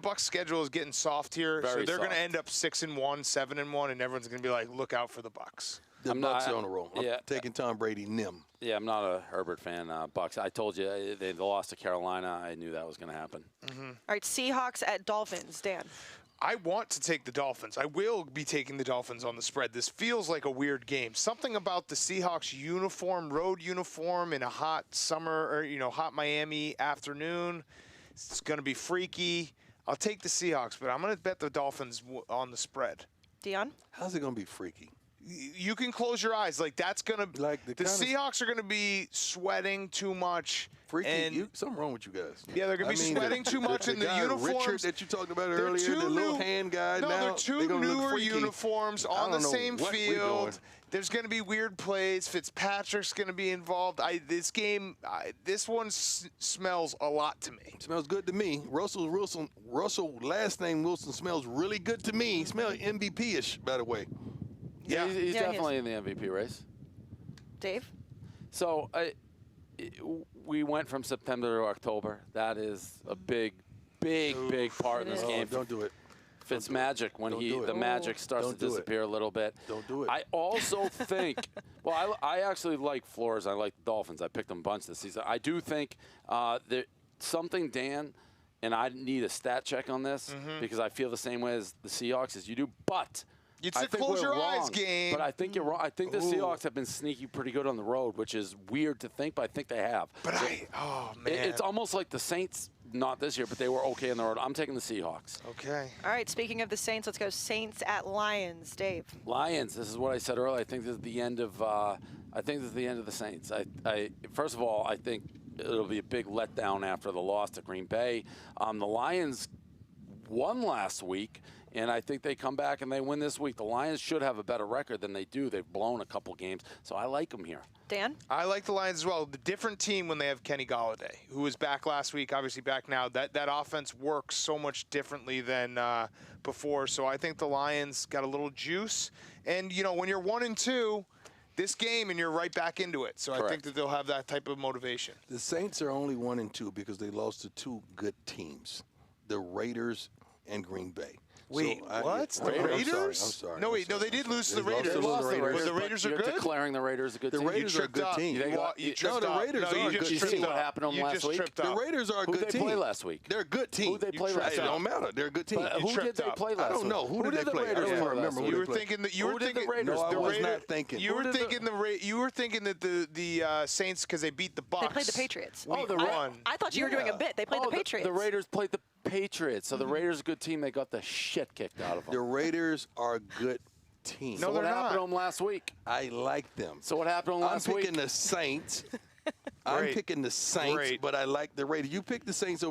Bucks' schedule is getting soft here, so they're going to end up 6-1, 7-1, and everyone's going to be like, look out for the Bucks. The Bucks are on the roll. I'm taking Tom Brady, Nim. Yeah, I'm not a Herbert fan. Bucks. I told you they lost to Carolina. I knew that was going to happen. All right, Seahawks at Dolphins. Dan? I want to take the Dolphins. I will be taking the Dolphins on the spread. This feels like a weird game. Something about the Seahawks road uniform in a hot summer or, hot Miami afternoon. It's going to be freaky. I'll take the Seahawks, but I'm going to bet the Dolphins on the spread. Deion? How's it going to be freaky? you can close your eyes. Like, that's going to – the Seahawks are going to be sweating too much. Something wrong with you guys. Yeah, they're going to be sweating too much in the guy, uniforms. Richard that you talked about earlier, the little hand guy. No, now, they're two newer uniforms on the same field. There's going to be weird plays. Fitzpatrick's going to be involved. This one smells a lot to me. Smells good to me. Russell, last name Wilson, smells really good to me. He smells MVP-ish, by the way. Yeah, he's definitely in the MVP race. Dave? So we went from September to October. That is a big part in this game. Don't do it. Fitzmagic, when the magic starts to disappear a little bit. Don't do it. I also think, well, I actually like Flores. I like the Dolphins. I picked them a bunch this season. I do think that something, Dan, and I need a stat check on this because I feel the same way as the Seahawks as you do, but it's a close your eyes game. But I think you're wrong. I think the Seahawks have been sneaky pretty good on the road, which is weird to think, but I think they have. But oh, man. It's almost like the Saints, not this year, but they were okay on the road. I'm taking the Seahawks. Okay. All right, speaking of the Saints, let's go Saints at Lions. Dave. Lions, this is what I said earlier. I think this is the end of the Saints. First of all, I think it'll be a big letdown after the loss to Green Bay. The Lions won last week, and I think they come back and they win this week. The Lions should have a better record than they do. They've blown a couple games, so I like them here. Dan? I like the Lions as well. The different team when they have Kenny Golladay, who was back last week, obviously back now. That offense works so much differently than before. So I think the Lions got a little juice. And, when you're 1-2, this game, and you're right back into it. So I think that they'll have that type of motivation. The Saints are only 1-2 because they lost to two good teams, the Raiders and Green Bay. Wait, what? The Raiders? I'm sorry. No, they did lose to the Raiders. But the Raiders are good? You're declaring the Raiders a good team. The Raiders are a good team. You tripped up. The Raiders are a good team. You see what happened to them last week? The Raiders are a good team. Who did they play last week? They're a good team. Who did they play last week? It don't matter. They're a good team. Who did they play last week? I don't know. Who did they play? I don't remember who they played. You were thinking the Raiders. No, I was not thinking. You were thinking that the Saints, because they beat the Bucs. They played the Patriots. Oh, the run. I thought you were doing a bit. They played the Patriots. The Raiders played the Patriots. So the Raiders are a good team. They got the shit kicked out of them. The Raiders are a good team. So what happened to them last week? I like them. So what happened to them last week? I'm picking the Saints. I'm picking the Saints, but I like the Raiders. You picked the Saints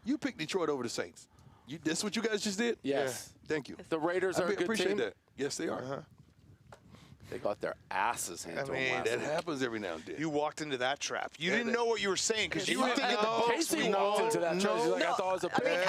you picked Detroit over the Saints. That's what you guys just did? Yes. Yeah. Thank you. The Raiders are a good appreciate team. That. Yes, they are. They got their asses handed to them last that week. happens every now and then. You walked into that trap. You didn't know what you were saying because you were thinking the Bucs. Casey walked into that trap. He's like, I thought it was a bit.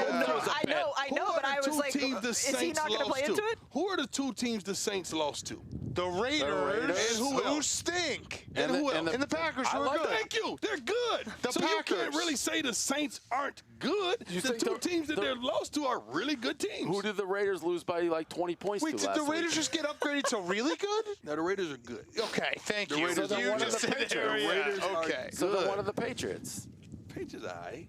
I know, but I was like, is he not going to play into it? Who are the two teams the Saints lost to? The Raiders. And who stink. And who else? And the Packers who are good. Thank you. They're good. The Packers. You can't really say the Saints aren't good. The two teams that they're lost to are really good teams. Who did the Raiders lose by like 20 points to last week? Wait, did the Raiders just get upgraded to really good? No, the Raiders are good. Okay, thank you. Raiders are one of the Patriots. The Raiders are good. So they're one of the Patriots. Patriots, all right.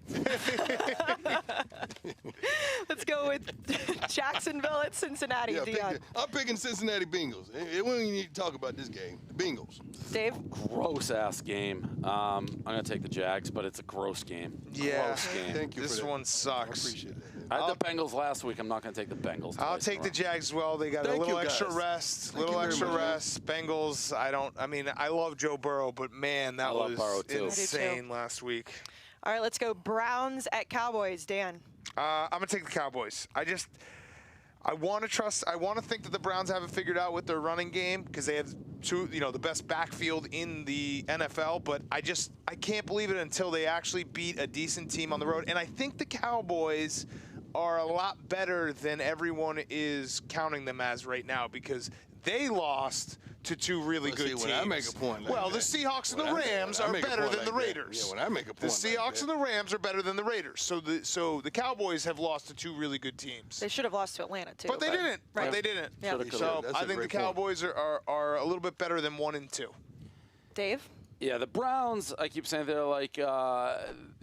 Let's go with Jacksonville at Cincinnati, Deion. I'm picking Cincinnati Bengals. We don't even need to talk about this game. The Bengals. Dave? Gross-ass game. I'm going to take the Jags, but it's a gross game. Yeah. Gross game. Thank you This for that. one sucks. I appreciate that. I had the Bengals last week. I'm not going to take the Bengals. I'll take the Jags as well. They got a little extra rest. Bengals, I love Joe Burrow, but man, that was insane last week. All right, let's go Browns at Cowboys. Dan. I'm going to take the Cowboys. I want to think that the Browns have it figured out with their running game because they have the best backfield in the NFL, but I can't believe it until they actually beat a decent team on the road. And I think the Cowboys are a lot better than everyone is counting them as right now because they lost to two really good teams. When I make a point like the Seahawks and the Rams are better than the Raiders. Yeah, when I make a point the Seahawks and the Rams are better than the Raiders. So the Cowboys have lost to two really good teams. They should have lost to Atlanta too. But they didn't. Right. But they didn't. Yeah. So I think the Cowboys are a little bit better than 1-2. Dave? Yeah, the Browns, I keep saying they're like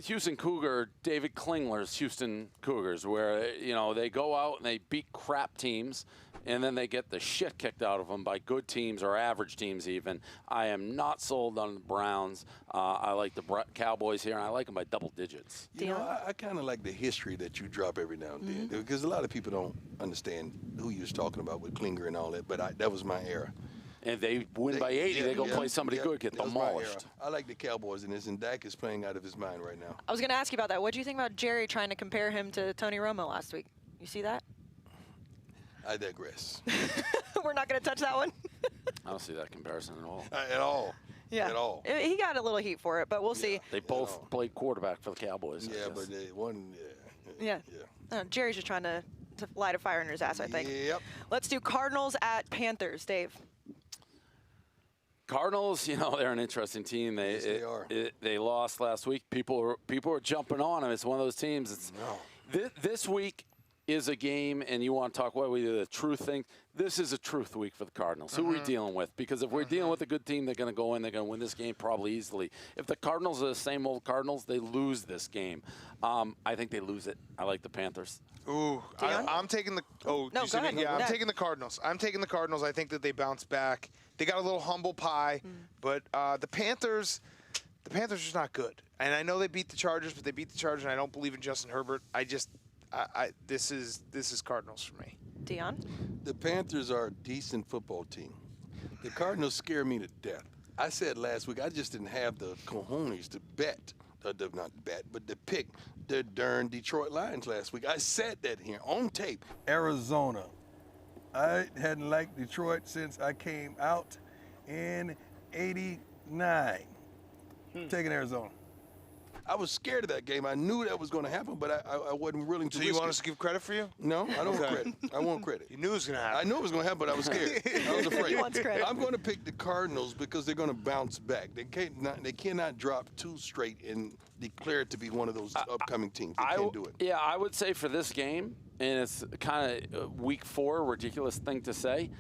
Houston Cougar, David Klingler's Houston Cougars, where, they go out and they beat crap teams, and then they get the shit kicked out of them by good teams or average teams even. I am not sold on the Browns. I like the Cowboys here, and I like them by double digits. I kind of like the history that you drop every now and then, because a lot of people don't understand who you was talking about with Klinger and all that, but that was my era. And they win by 80, they go play somebody good, get That was my era. demolished. I like the Cowboys in this, and Dak is playing out of his mind right now. I was going to ask you about that. What do you think about Jerry trying to compare him to Tony Romo last week? You see that? I digress. We're not going to touch that one. I don't see that comparison at all. At all. Yeah. At all. He got a little heat for it, but we'll see. They both played quarterback for the Cowboys. Yeah, but they one. Yeah. Jerry's just trying to light a fire in his ass, I think. Yep. Let's do Cardinals at Panthers. Dave. Cardinals, they're an interesting team. They are. They lost last week. People are jumping on them. It's one of those teams. This week is a game, and you want to talk what we do, the truth thing. This is a truth week for the Cardinals. Who are we dealing with? Because if we're dealing with a good team, they're going to go in. They're going to win this game probably easily. If the Cardinals are the same old Cardinals, they lose this game. I think they lose it. I like the Panthers. Ooh, I'm taking the. Oh, no, go ahead. Yeah, I'm taking the Cardinals. I think that they bounce back. They got a little humble pie, but the Panthers are just not good. And I know they beat the Chargers, but they beat the Chargers, and I don't believe in Justin Herbert. This is Cardinals for me. Deion? The Panthers are a decent football team. The Cardinals scare me to death. I said last week I just didn't have the cojones to bet. Not bet, but to pick the darn Detroit Lions last week. I said that here on tape. Arizona. I hadn't liked Detroit since I came out in '89. Taking Arizona. I was scared of that game. I knew that was going to happen, but I wasn't willing to. So you want us to give credit for you? No, I don't want credit. I want credit. You knew it was going to happen. I knew it was going to happen, but I was scared. I was afraid. He wants credit. I'm going to pick the Cardinals because they're going to bounce back. They cannot drop two straight and declare it to be one of those upcoming teams. They can't do it. Yeah, I would say for this game, and it's kind of week 4, ridiculous thing to say.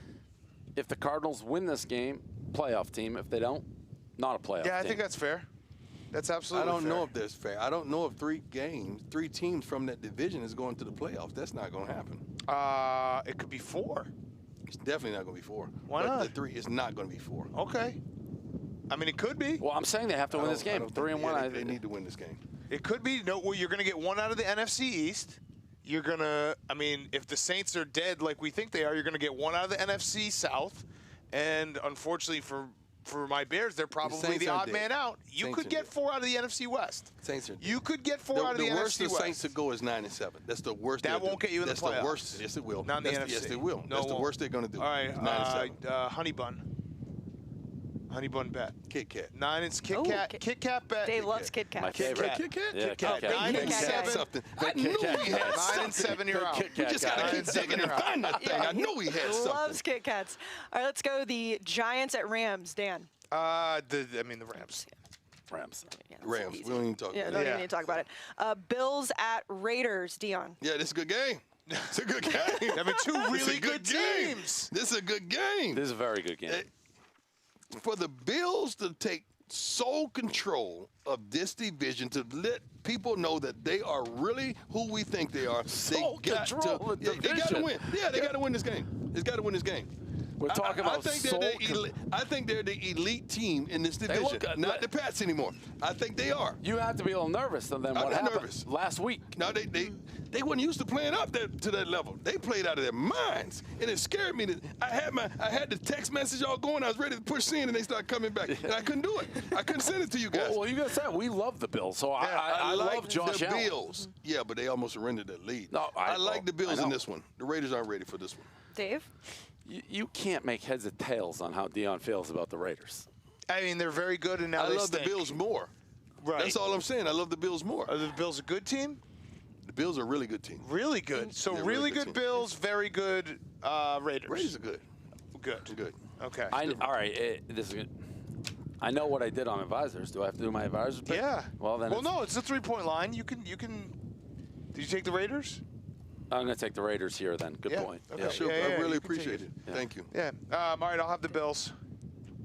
If the Cardinals win this game, playoff team. If they don't, not a playoff team. Yeah, I think that's fair. That's absolutely I don't know if that's fair. I don't know if 3 teams from that division is going to the playoffs. That's not going to happen. It could be 4. It's definitely not going to be 4. Why but not? The 3 is not going to be 4. Okay. I mean, it could be. Well, I'm saying they have to win this game. 3-1. They need to win this game. It could be. No, well, you're going to get one out of the NFC East. You're going to, if the Saints are dead like we think they are, you're going to get one out of the NFC South. And unfortunately for my Bears, they're probably the odd man out. You could get 4 out of the NFC West. Saints are You could get 4 out of the NFC West. The worst the Saints to go is 9-7. That's the worst. That won't get you in the playoffs. That's the worst. Yes, it will. Not in the NFC. Yes, it will. No, that's the worst they're going to do. All right, 9-7. Honey Bun. Honey Bun bet. Kit Kat. 9 and Kit Kat. Kit Kat bet. Dave loves Kit Kat. My favorite. Kit Kat? Yeah, Kit Kat. 9 and 7. I knew we had 9 and 7, you're out. We just got to keep digging and find that thing. I knew we had something. Loves Kit Kats. All right, let's go the Giants at Rams. Dan. The Rams. Rams. Yeah, Rams. We don't even talk about it. Don't even need to talk about it. Bills at Raiders. Dion. Yeah, this is a good game. It's a good game. 2 really good teams. This is a good game. This is a very good game. For the Bills to take sole control of this division, to let people know that they are really who we think they are, they got to win. Yeah, they got to win this game. It's got to win this game. We're talking about I think they're the elite team in this division, not the Pats anymore. I think they are. You have to be a little nervous than what happened nervous. last week. No, they weren't used to playing up to that level. They played out of their minds, and it scared me. That I had the text message all going. I was ready to push send, and they started coming back, and I couldn't do it. I couldn't send it to you guys. Well, you gotta say we love the Bills, so I love Josh the Allen. Bills. Yeah, but they almost surrendered that lead. No, I like the Bills in this one. The Raiders aren't ready for this one. Dave. You can't make heads or tails on how Deion feels about the Raiders. They're very good, and now I love the Bills more. Right. That's all I'm saying. I love the Bills more. Are the Bills a good team? The Bills are a really good team. Really good. So They're really good good team. Bills, very good Raiders. Raiders are good. Good. Okay. All right. This is good. I know what I did on advisors. Do I have to do my advisors pick? Yeah. Well, then. No, it's a 3-point line. You can. Did you take the Raiders? I'm going to take the Raiders here then. Good point. Okay. Yeah. Sure, I really appreciate it. Yeah. Thank you. Yeah. All right, I'll have the Bills.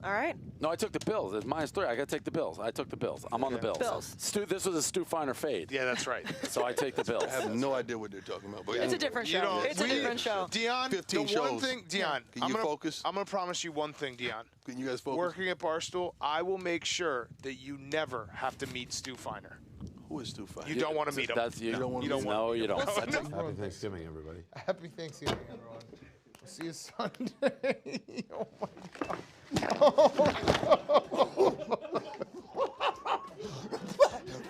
All right. No, I took the Bills. It's -3. I got to take the Bills. I took the Bills. I'm on the Bills. This was a Stu Finer fade. Yeah, that's right. So I take the Bills. I have no idea what they're talking about. But It's a different show. It's a different show. Deion, 15 the one shows. thing, Deion, Can you focus? I'm going to promise you one thing, Deion. Can you guys focus? Working at Barstool, I will make sure that you never have to meet Stu Finer. Who is Stu Finer? You don't want to meet him. That's you. don't want to meet him. No, you don't. Happy Thanksgiving, everybody. Happy Thanksgiving, everyone. See you Sunday. Oh my God. Oh,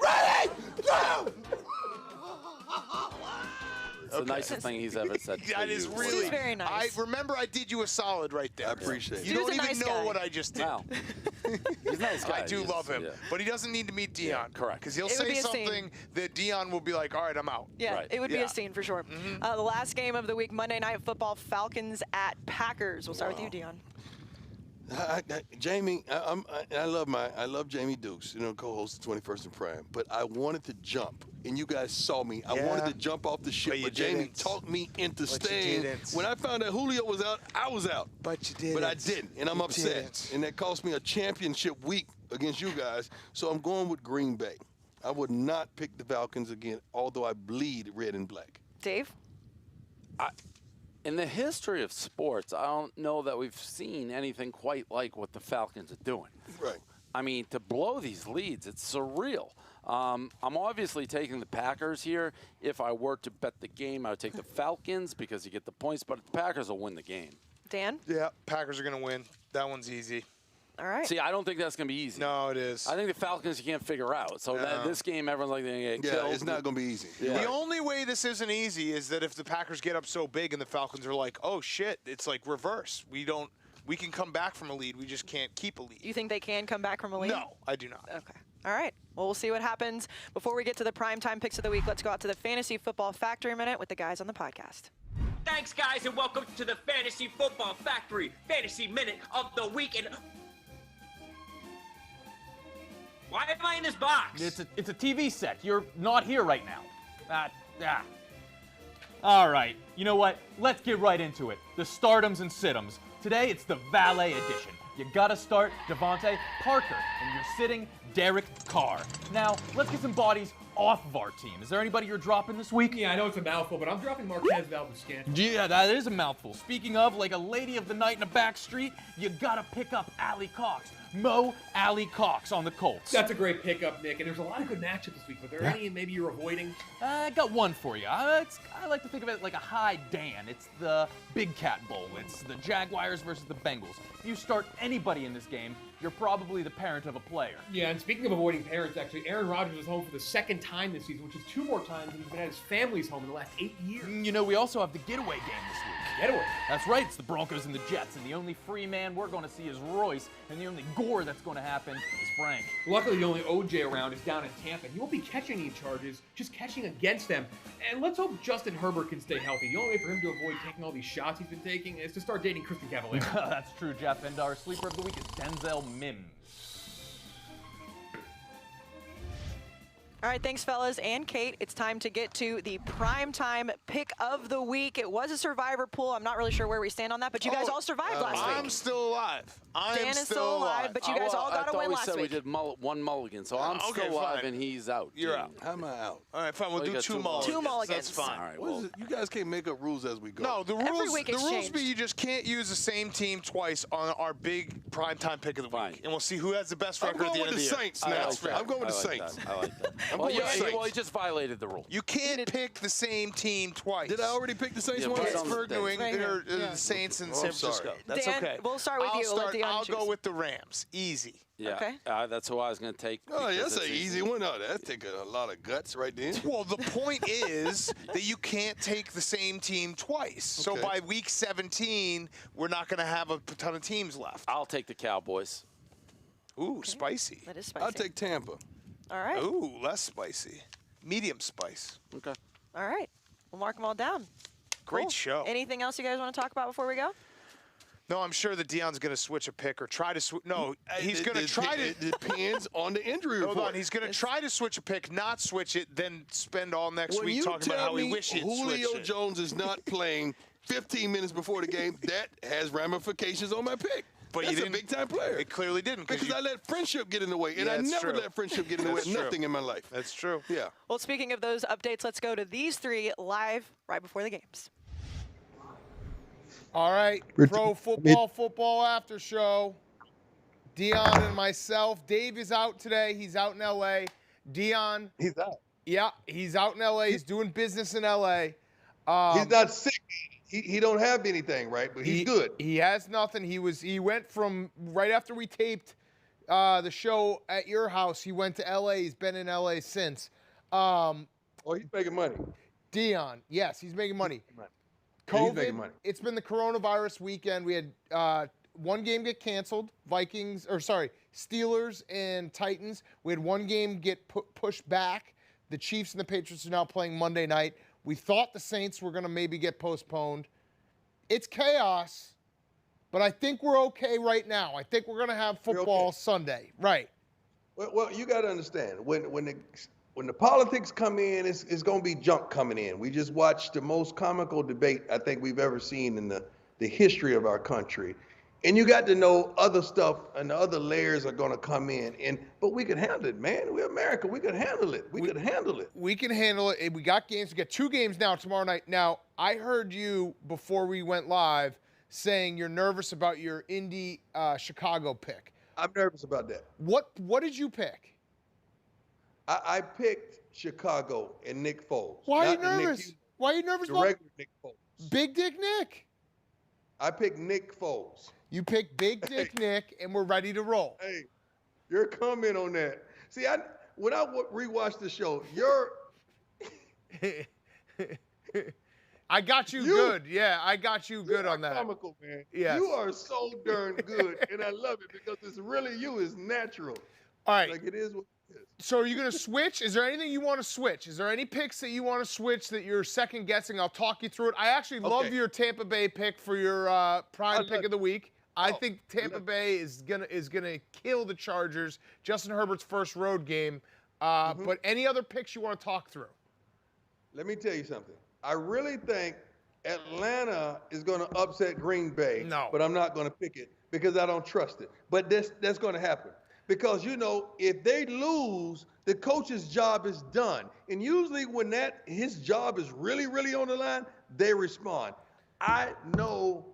Ready? Go! It's the nicest thing he's ever said. That is really. Stu's very nice. I remember I did you a solid right there. I appreciate it. You don't Stu's a even nice know guy. what I just did. Wow. He's a nice guy. I do love him, Yeah. but he doesn't need to meet Deion. correct. Because he'll It would say be a scene. something that Deion will be like, all right, I'm out. Yeah, Right. it would be Yeah. a scene for sure. The last game of the week, Monday Night Football, Falcons at Packers. We'll start with you, Deion. Jamie, I love Jamie Dukes, co-host of 21st and Prime. But I wanted to jump, and you guys saw me. I wanted to jump off the ship, but Jamie talked me into staying. When I found out Julio was out, I was out. But you didn't. But I didn't, and I'm upset. And that cost me a championship week against you guys. So I'm going with Green Bay. I would not pick the Falcons again, although I bleed red and black. Dave? In the history of sports, I don't know that we've seen anything quite like what the Falcons are doing. Right. I mean, to blow these leads, it's surreal. I'm obviously taking the Packers here. If I were to bet the game, I would take the Falcons because you get the points, but the Packers will win the game. Dan? Yeah, Packers are going to win. That one's easy. All right. See, I don't think that's going to be easy. No, it is. I think the Falcons you can't figure out. So that this game, everyone's like, they're going to get killed. It's not going to be easy. Yeah. The only way this isn't easy is that if the Packers get up so big and the Falcons are like, oh, shit, it's like reverse. We can come back from a lead. We just can't keep a lead. You think they can come back from a lead? No, I do not. Okay. All right. Well, we'll see what happens. Before we get to the primetime picks of the week, let's go out to the Fantasy Football Factory Minute with the guys on the podcast. Thanks, guys, and welcome to the Fantasy Football Factory Fantasy Minute of the Week. And why am I in this box? It's a TV set. You're not here right now. All right. You know what? Let's get right into it. The stardoms and situms. Today, it's the valet edition. You gotta start Devontae Parker, and you're sitting Derek Carr. Now, let's get some bodies off of our team. Is there anybody you're dropping this week? Yeah, I know it's a mouthful, but I'm dropping Marquez Valdez-Scantling. Yeah, that is a mouthful. Speaking of, like a lady of the night in a back street, you gotta pick up Allie Cox. Mo Allie Cox on the Colts. That's a great pickup, Nick, and there's a lot of good matchups this week. But there any maybe you're avoiding? I got one for you. I like to think of it like a high Dan. It's the Big Cat Bowl. It's the Jaguars versus the Bengals. If you start anybody in this game, you're probably the parent of a player. Yeah, and speaking of avoiding parents, actually, Aaron Rodgers is home for the second time this season, which is 2 more times than he's been at his family's home in the last 8 years. You know, we also have the getaway game this week. Getaway? That's right, it's the Broncos and the Jets, and the only free man we're going to see is Royce, and the only gore that's going to happen is Frank. Luckily, the only OJ around is down in Tampa. He won't be catching any charges, just catching against them. And let's hope Justin Herbert can stay healthy. The only way for him to avoid taking all these shots he's been taking is to start dating Kristen Cavallari. That's true, Jeff. And our sleeper of the week is Denzel Mims. All right, thanks, fellas and Kate. It's time to get to the primetime pick of the week. It was a survivor pool. I'm not really sure where we stand on that, but you guys all survived last week. I'm still alive. Dan is still alive, but you guys all got a win last I thought we week. said we did one mulligan, so I'm okay, still alive fine. and he's out. You're out. How am I out? All right, fine. We'll do got 2 2 mulligans. 2 mulligans. That's fine. All right, What is well, it? You guys can't make up rules as we go. No, the Every rules. week The it's rules changed. be you just can't use the same team twice on our big primetime pick of the week, and we'll see who has the best I'm record at going the end with of the the year. Saints now. That's fair. I'm going with the I like Saints. that. I like that. I'm well, going with the Saints. well, he just violated the rule. You can't pick the same team twice. Did I already pick the Saints Yeah, once? but on the Pittsburgh, day. New England, Right or here. Yeah. the Saints in Oh, San I'm sorry. Francisco. That's Dan, okay. we'll start with you. Let Deion I'll choose. go with the Rams. Easy. Yeah, Okay. That's who I was going to take. Oh, yeah, because that's an it's easy one. No, that's taking a lot of guts right there. Well, the point is that you can't take the same team twice. So Okay. by week 17, we're not going to have a ton of teams left. I'll take the Cowboys. Ooh, spicy. That is spicy. I'll take Tampa. All right. Ooh, less spicy. Medium spice. Okay. All right. We'll mark them all down. Great Cool. show. Anything else you guys want to talk about before we go? No, I'm sure that Deion's going to switch a pick or try to switch. No, he's going to try to. It depends on the injury report. Hold on, he's going to try to switch a pick, not switch it, then spend all next When week you talking about tell how he me wishes he'd Julio switched it. Jones is not playing 15 minutes before the game, that has ramifications on my pick. But That's you a didn't- big-time player. It clearly didn't. Because you, I let friendship get in the way, and Yeah, I that's never true. let friendship get in the way of That's true. nothing in my life. That's true. Yeah. Well, speaking of those updates, let's go to these 3 live right before the games. All right, Pro Football After Show. Deion and myself. Dave is out today. He's out in L.A. Deion. He's out. Yeah, he's out in L.A. He's doing business in L.A. He's not sick. he don't have anything, right? But he's good. He has nothing. He went from right after we taped the show at your house. He went to L.A. He's been in L.A. since. He's making money. Deion, yes, he's making money. Yeah, he's making money. It's been the coronavirus weekend. We had one game get canceled. Steelers and Titans. We had one game get pushed back. The Chiefs and the Patriots are now playing Monday night. We thought the Saints were going to maybe get postponed. It's chaos, but I think we're okay right now. I think we're going to have football Sunday. Right. Well, you got to understand, when the politics come in, it's going to be junk coming in. We just watched the most comical debate I think we've ever seen in the history of our country. And you got to know other stuff and the other layers are going to come in. But we can handle it, man. We're America. We can handle it. We can handle it. We can handle it. We got games. We got 2 games now tomorrow night. Now, I heard you before we went live saying you're nervous about your Indy Chicago pick. I'm nervous about that. What did you pick? I picked Chicago and Nick Foles. Why are you nervous? Why are you nervous about regular Nick Foles? Big Dick Nick? I picked Nick Foles. You picked Big Dick Nick, and we're ready to roll. Hey, your comment on that. See, when I rewatched the show, I got you good. Yeah, I got you good on that. Comical, man. Yes. You are so darn good, and I love it because it's really you. It's natural. All right. Like it is what it is. So are you going to switch? Is there anything you want to switch? Is there any picks that you want to switch that you're second guessing? I'll talk you through it. I actually love your Tampa Bay pick for your prime pick of the week. I think Tampa Bay is gonna kill the Chargers. Justin Herbert's first road game. But any other picks you want to talk through? Let me tell you something. I really think Atlanta is going to upset Green Bay. No. But I'm not going to pick it because I don't trust it. But that's going to happen. Because, if they lose, the coach's job is done. And usually when his job is really, really on the line, they respond. I know.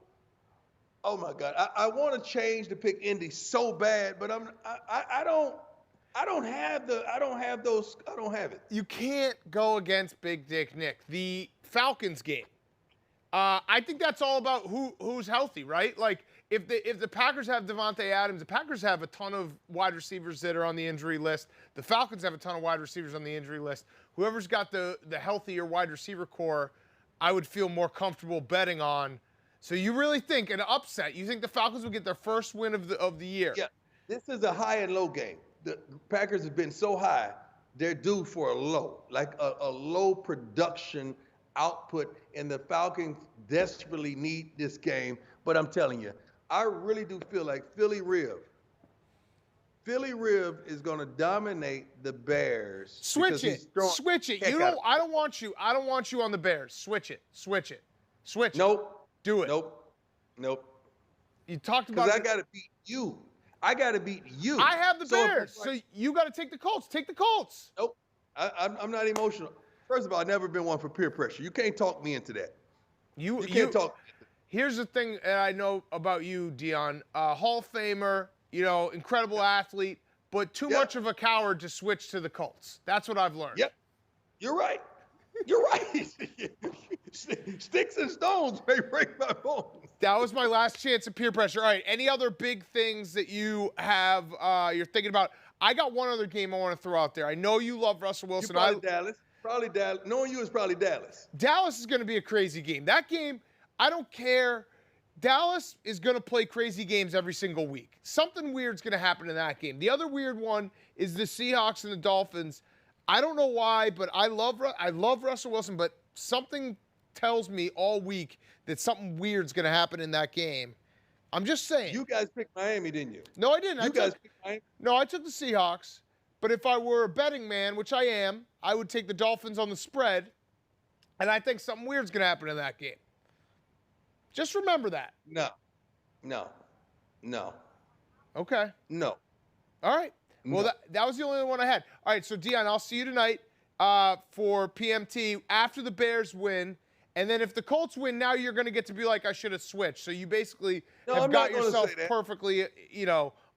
Oh my God! I want to change to pick Indy so bad, but I don't have it. You can't go against Big Dick Nick. The Falcons game. I think that's all about who's healthy, right? Like if the Packers have Devontae Adams, the Packers have a ton of wide receivers that are on the injury list. The Falcons have a ton of wide receivers on the injury list. Whoever's got the healthier wide receiver core, I would feel more comfortable betting on. So you really think an upset? You think the Falcons will get their first win of the year? Yeah, this is a high and low game. The Packers have been so high, they're due for a low, like a low production output, and the Falcons desperately need this game. But I'm telling you, I really do feel like Philly Rib is going to dominate the Bears. Switch it. I don't want you on the Bears. Switch it. Nope. Do it. Nope. You talked about because I got to beat you. I have the Bears, so you got to take the Colts. Take the Colts. Nope. I'm not emotional. First of all, I've never been one for peer pressure. You can't talk me into that. You can't talk. Here's the thing that I know about you, Deion. Hall of Famer, incredible athlete, but too much of a coward to switch to the Colts. That's what I've learned. Yep. You're right. Sticks and stones may break my bones. That was my last chance at peer pressure. All right, any other big things that you have you're thinking about? I got one other game I want to throw out there. I know you love Russell Wilson. Probably Dallas. Knowing you is probably Dallas. Dallas is going to be a crazy game. That game, I don't care. Dallas is going to play crazy games every single week. Something weird's going to happen in that game. The other weird one is the Seahawks and the Dolphins. I don't know why, but I love Russell Wilson, but something tells me all week that something weird's going to happen in that game. I'm just saying. You guys picked Miami, didn't you? No, I didn't. Picked Miami? No, I took the Seahawks. But if I were a betting man, which I am, I would take the Dolphins on the spread, and I think something weird's going to happen in that game. Just remember that. No. Okay. No. All right. Well, that was the only one I had. All right, so, Deion, I'll see you tonight for PMT after the Bears win. And then if the Colts win, now you're going to get to be like, I should have switched. So you basically have got yourself perfectly,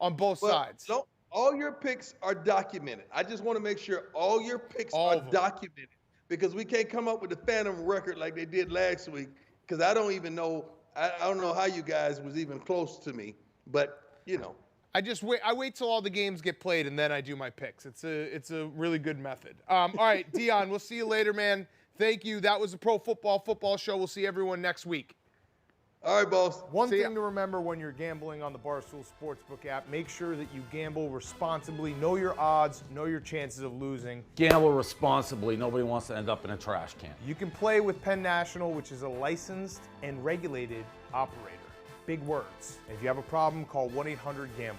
on both sides. No, all your picks are documented. I just want to make sure all your picks are documented because we can't come up with a phantom record like they did last week because I don't even know. I don't know how you guys was even close to me, but you know. I wait till all the games get played and then I do my picks. It's a really good method. All right, Deion, we'll see you later, man. Thank you. That was the Pro Football Show. We'll see everyone next week. All right, boss. One thing to remember when you're gambling on the Barstool Sportsbook app, make sure that you gamble responsibly. Know your odds, know your chances of losing. Gamble responsibly. Nobody wants to end up in a trash can. You can play with Penn National, which is a licensed and regulated operator. Big words. If you have a problem, call 1-800-GAMBLER.